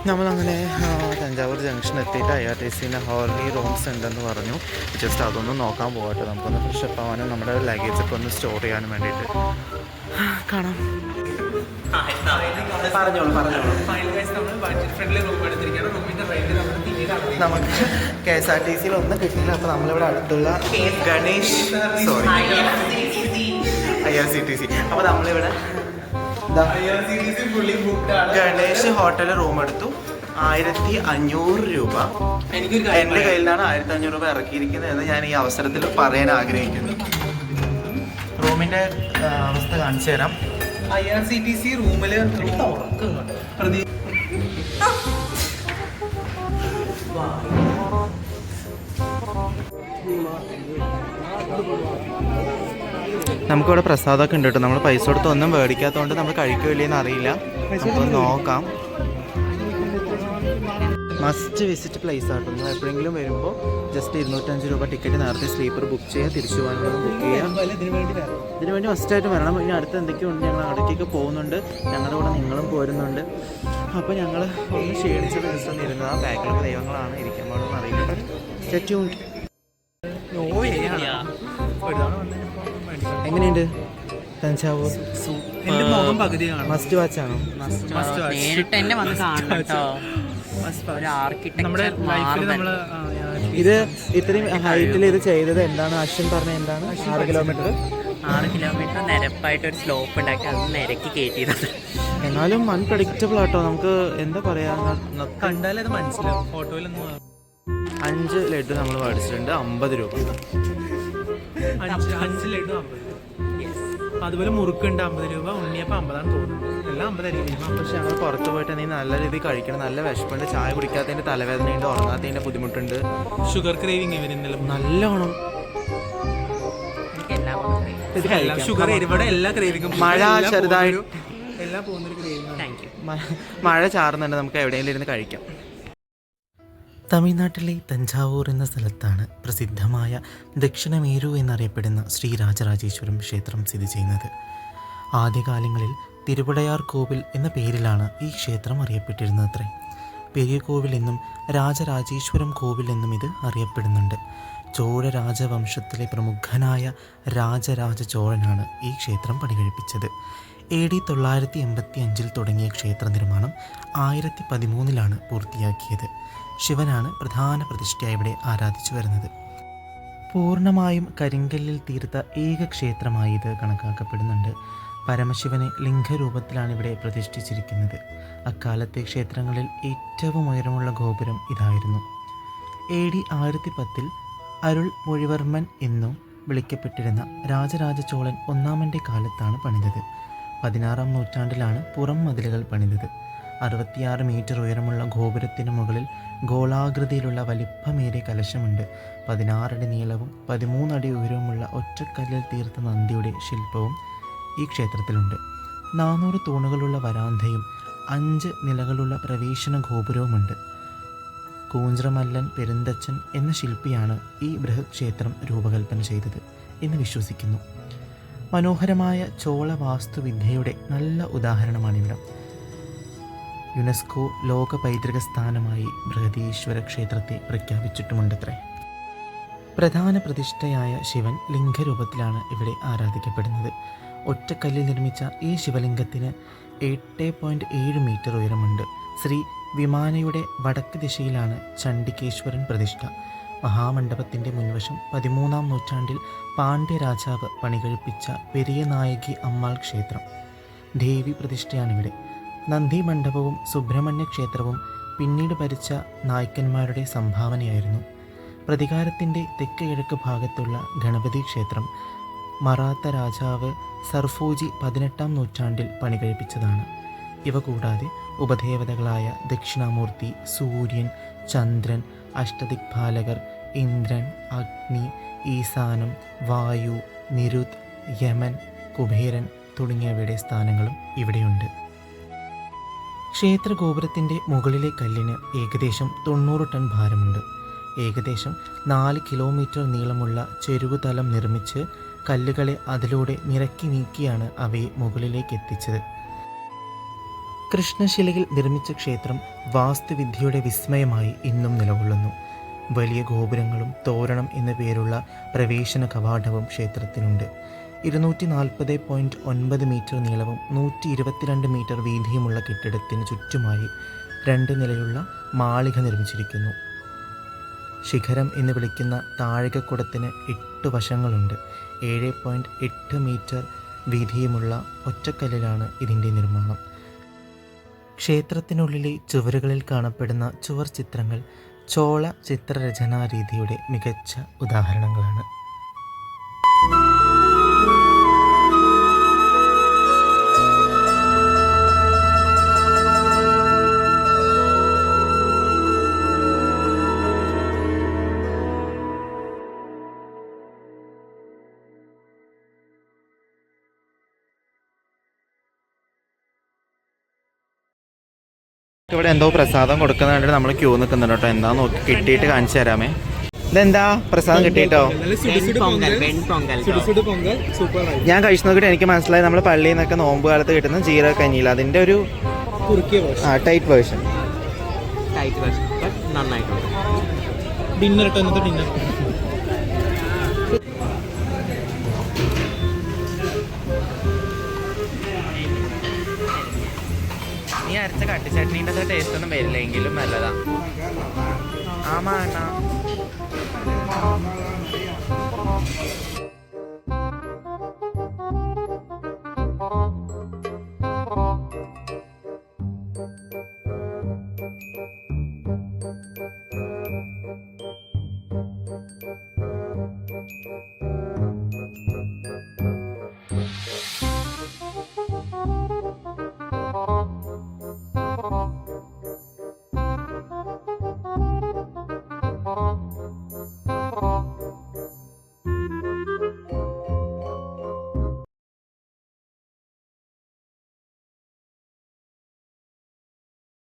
നമ്മളങ്ങനെ തഞ്ചാവൂർ ജംഗ്ഷൻ എത്തിയിട്ട് IRTCൻ്റെ ഹോർലി റൂംസ് ഉണ്ടെന്ന് പറഞ്ഞു. ജസ്റ്റ് അതൊന്ന് നോക്കാൻ പോകട്ടെ. നമുക്കൊന്ന് ഫ്രഷപ്പ് ആവാനും നമ്മുടെ ലഗേജൊക്കെ ഒന്ന് സ്റ്റോർ ചെയ്യാനും വേണ്ടിയിട്ട് കാണാം. നമുക്ക് KSRTC ഒന്നും കിട്ടിയില്ല. അപ്പോൾ നമ്മളിവിടെ അടുത്തുള്ള ഗണേഷ് IRCTC അപ്പോൾ നമ്മളിവിടെ ഗണേഷ് ഹോട്ടലിൽ റൂം എടുത്തു. 1500 രൂപ. എൻ്റെ കയ്യിൽ നിന്നാണ് 1500 രൂപ ഇറക്കിയിരിക്കുന്നത് എന്ന് ഞാൻ ഈ അവസരത്തിൽ പറയാൻ ആഗ്രഹിക്കുന്നു. റൂമിൻ്റെ അവസ്ഥ കാണിച്ചു തരാം. IRCTC റൂമിൽ നമുക്കിവിടെ പ്രസാദമൊക്കെ ഉണ്ട് കേട്ടോ. നമ്മൾ പൈസ കൊടുത്ത് ഒന്നും മേടിക്കാത്തതുകൊണ്ട് നമ്മൾ കഴിക്കില്ലെന്ന് അറിയില്ല. നമുക്കൊന്ന് നോക്കാം. മസ്റ്റ് വിസിറ്റ് പ്ലേസ് ആട്ടോ. നിങ്ങൾ എപ്പോഴെങ്കിലും വരുമ്പോൾ ജസ്റ്റ് 205 രൂപ ടിക്കറ്റ് നേരത്തെ സ്ലീപ്പർ ബുക്ക് ചെയ്യുക. തിരിച്ചു പോകാനുള്ളത് ബുക്ക് ചെയ്യുക. ഇതിനു വേണ്ടി മസ്റ്റായിട്ട് വരണം. ഇനി അടുത്ത് എന്തൊക്കെയുണ്ട്, ഞങ്ങൾ അവിടേക്കൊക്കെ പോകുന്നുണ്ട്. ഞങ്ങളുടെ കൂടെ നിങ്ങളും പോരുന്നുണ്ട്. അപ്പോൾ ഞങ്ങൾ ഒന്ന് ക്ഷീണിച്ചത് ജസ്റ്റ് ഒന്ന് ഇരുന്നത്. ആ ബാക്കിലൊക്കെ ദൈവങ്ങളാണ് ഇരിക്കാൻ പാടെന്ന് അറിയില്ല. സ്റ്റെറ്റ്യൂണ്ട് എങ്ങനെയുണ്ട് തഞ്ചാവൂർ? മസ്റ്റ് വാച്ച് ആണോ? ഇത് ഇത്രയും ഹൈറ്റിൽ ഇത് ചെയ്തത് എന്താണ്? അശ്വിൻ പറഞ്ഞ എന്താണ്? 6 കിലോമീറ്റർ നിരപ്പായിട്ട് ഒരു സ്ലോപ്പ് ഉണ്ടാക്കി അത് നിരക്കി കയറ്റിയത്. എന്നാലും അൺപ്രഡിക്റ്റബിൾ ആട്ടോ. നമുക്ക് എന്താ പറയാ, കണ്ടാലേ അത് മനസ്സിലാവും. ഫോട്ടോയിലൊന്നും 5 ലഡു നമ്മൾ മേടിച്ചിട്ടുണ്ട്. 50 രൂപ. 5 ലഡു 50. അതുപോലെ മുറുക്കുണ്ട് 50 രൂപ. ഉണ്ണിയപ്പം 50 തോന്നുന്നു. എല്ലാം 50 ആയിരിക്കും. പക്ഷെ ഞങ്ങൾ പുറത്ത് പോയിട്ട് നീ നല്ല രീതിയിൽ കഴിക്കണം. നല്ല വിശപ്പുണ്ട്. ചായ കുടിക്കാത്തതിൻ്റെ തലവേദനയുണ്ട്. ഉറങ്ങാത്തതിൻ്റെ ബുദ്ധിമുട്ടുണ്ട്. ഷുഗർ ക്രേവിങ് ഇവരെന്നല്ല നല്ലോണം. ഷുഗർ ഇവിടെ എല്ലാ ക്രേവിങ്ങും. മഴ ചെറുതായി എല്ലാം പോകുന്നൊരു ക്രേവിങ്. മഴ ചാറുന്നുണ്ട്. നമുക്ക് എവിടെയെങ്കിലും ഇരുന്ന് കഴിക്കാം. തമിഴ്നാട്ടിലെ തഞ്ചാവൂർ എന്ന സ്ഥലത്താണ് പ്രസിദ്ധമായ ദക്ഷിണമേരു എന്നറിയപ്പെടുന്ന ശ്രീ രാജരാജേശ്വരം ക്ഷേത്രം സ്ഥിതി ചെയ്യുന്നത്. ആദ്യകാലങ്ങളിൽ തിരുവിടയാർ കോവിൽ എന്ന പേരിലാണ് ഈ ക്ഷേത്രം അറിയപ്പെട്ടിരുന്നത്രേ. പെരിയ കോവിൽ എന്നും രാജരാജേശ്വരം കോവിൽ എന്നും ഇത് അറിയപ്പെടുന്നുണ്ട്. ചോഴ രാജവംശത്തിലെ പ്രമുഖനായ രാജരാജ ചോഴനാണ് ഈ ക്ഷേത്രം പണികഴിപ്പിച്ചത്. AD 985 തുടങ്ങിയ ക്ഷേത്ര നിർമ്മാണം 1013 പൂർത്തിയാക്കിയത്. ശിവനാണ് പ്രധാന പ്രതിഷ്ഠയായി ഇവിടെ ആരാധിച്ചു വരുന്നത്. പൂർണ്ണമായും കരിങ്കല്ലിൽ തീർത്ത ഏക ക്ഷേത്രമായി ഇത് കണക്കാക്കപ്പെടുന്നുണ്ട്. പരമശിവനെ ലിംഗരൂപത്തിലാണ് ഇവിടെ പ്രതിഷ്ഠിച്ചിരിക്കുന്നത്. അക്കാലത്തെ ക്ഷേത്രങ്ങളിൽ ഏറ്റവും ഉയരമുള്ള ഗോപുരം ഇതായിരുന്നു. AD 1010 അരുൾ മൊഴിവർമ്മൻ എന്നും വിളിക്കപ്പെട്ടിരുന്ന രാജരാജ ചോളൻ ഒന്നാമൻ്റെ കാലത്താണ് പണിതത്. 16-ാം നൂറ്റാണ്ടിലാണ് പുറം മതിലുകൾ പണിതത്. 66 മീറ്റർ ഉയരമുള്ള ഗോപുരത്തിന് മുകളിൽ ഗോളാകൃതിയിലുള്ള വലിപ്പമേറിയ കലശമുണ്ട്. 16 അടി നീളവും 13 അടി ഉയരവുമുള്ള ഒറ്റക്കല്ലിൽ തീർത്ത നന്ദിയുടെ ശില്പവും ഈ ക്ഷേത്രത്തിലുണ്ട്. 400 തൂണുകളുള്ള വരാന്തയും 5 നിലകളുള്ള പ്രവേശന ഗോപുരവുമുണ്ട്. കൂഞ്ചിറമല്ലൻ പെരുന്തച്ചൻ എന്ന ശില്പിയാണ് ഈ ബൃഹത് ക്ഷേത്രം രൂപകൽപ്പന ചെയ്തത് എന്ന് വിശ്വസിക്കുന്നു. മനോഹരമായ ചോള വാസ്തുവിദ്യയുടെ നല്ല ഉദാഹരണമാണിവിടം. യുനെസ്കോ ലോക പൈതൃക സ്ഥാനമായി ബൃഹദീശ്വര ക്ഷേത്രത്തെ പ്രഖ്യാപിച്ചിട്ടുമുണ്ടത്രേ. പ്രധാന പ്രതിഷ്ഠയായ ശിവൻ ലിംഗരൂപത്തിലാണ് ഇവിടെ ആരാധിക്കപ്പെടുന്നത്. ഒറ്റക്കല്ലിൽ നിർമ്മിച്ച ഈ ശിവലിംഗത്തിന് 8.7 മീറ്റർ ഉയരമുണ്ട്. ശ്രീ വിമാനയുടെ വടക്ക് ദിശയിലാണ് ചണ്ഡികേശ്വരൻ പ്രതിഷ്ഠ. മഹാമണ്ഡപത്തിൻ്റെ മുൻവശം 13-ാം നൂറ്റാണ്ടിൽ പാണ്ഡ്യ രാജാവ് പണികഴിപ്പിച്ച പെരിയ നായകി അമ്മാൾ ക്ഷേത്രം. ദേവി പ്രതിഷ്ഠയാണിവിടെ. നന്ദി മണ്ഡപവും സുബ്രഹ്മണ്യ ക്ഷേത്രവും പിന്നീട് ഭരിച്ച നായ്ക്കന്മാരുടെ സംഭാവനയായിരുന്നു. പ്രതികാരത്തിൻ്റെ തെക്ക് കിഴക്ക് ഭാഗത്തുള്ള ഗണപതി ക്ഷേത്രം മറാത്ത രാജാവ് സർഫോജി 18-ാം നൂറ്റാണ്ടിൽ പണികഴിപ്പിച്ചതാണ്. ഇവ കൂടാതെ ഉപദേവതകളായ ദക്ഷിണാമൂർത്തി, സൂര്യൻ, ചന്ദ്രൻ, അഷ്ടദിക്പാലകർ, ഇന്ദ്രൻ, അഗ്നി, ഈശാനം, വായു, നിരുത്, യമൻ, കുബേരൻ തുടങ്ങിയവയുടെ സ്ഥാനങ്ങളും ഇവിടെയുണ്ട്. ക്ഷേത്ര ഗോപുരത്തിൻ്റെ മുകളിലെ കല്ലിന് ഏകദേശം 90 ടൺ ഭാരമുണ്ട്. ഏകദേശം 4 കിലോമീറ്റർ നീളമുള്ള ചെരുവുതലം നിർമ്മിച്ച് കല്ലുകളെ അതിലൂടെ നിരക്കി നീക്കിയാണ് അവയെ മുകളിലേക്ക് എത്തിച്ചത്. കൃഷ്ണശിലയിൽ നിർമ്മിച്ച ക്ഷേത്രം വാസ്തുവിദ്യയുടെ വിസ്മയമായി ഇന്നും നിലകൊള്ളുന്നു. വലിയ ഗോപുരങ്ങളും തോരണം എന്നു പേരുള്ള പ്രവേശന കവാടവും ക്ഷേത്രത്തിനുണ്ട്. 240.9 മീറ്റർ നീളവും 122 മീറ്റർ വീതിയുമുള്ള കെട്ടിടത്തിന് ചുറ്റുമായി 2 നിലയുള്ള മാളിക നിർമ്മിച്ചിരിക്കുന്നു. ശിഖരം എന്ന് വിളിക്കുന്ന താഴികക്കുടത്തിന് 8 വശങ്ങളുണ്ട്. 7.8 മീറ്റർ വീതിയുമുള്ള ഒറ്റക്കല്ലിലാണ് ഇതിൻ്റെ നിർമ്മാണം. ക്ഷേത്രത്തിനുള്ളിലെ ചുവരുകളിൽ കാണപ്പെടുന്ന ചുവർ ചിത്രങ്ങൾ ചോള ചിത്രരചനാ രീതിയുടെ മികച്ച ഉദാഹരണങ്ങളാണ്. ഇവിടെ എന്തോ പ്രസാദം കൊടുക്കുന്ന കണ്ടിട്ട് നമ്മൾ ക്യൂ നിൽക്കുന്നുണ്ട് കേട്ടോ. എന്താ നോക്കി കിട്ടിയിട്ട് കാണിച്ചു തരാമേ. ഇതെന്താ പ്രസാദം കിട്ടിയിട്ടോ? ഞാൻ കഴിച്ചു നോക്കിയിട്ട് എനിക്ക് മനസ്സിലായി നമ്മൾ പള്ളിയിൽ നിന്നൊക്കെ നോമ്പ് കാലത്ത് കിട്ടുന്ന ജീരക കഞ്ഞിയില്ല, അതിൻ്റെ ഒരു ടൈറ്റ് വേർഷൻ. ഡിന്നർ ഡിന്നർ നീ അരച്ച കട്ടിച്ചട്നീൻ്റെ അത്ര ടേസ്റ്റ് ഒന്നും വരില്ല, എങ്കിലും നല്ലതാ. ആമാ അണ്ണാ.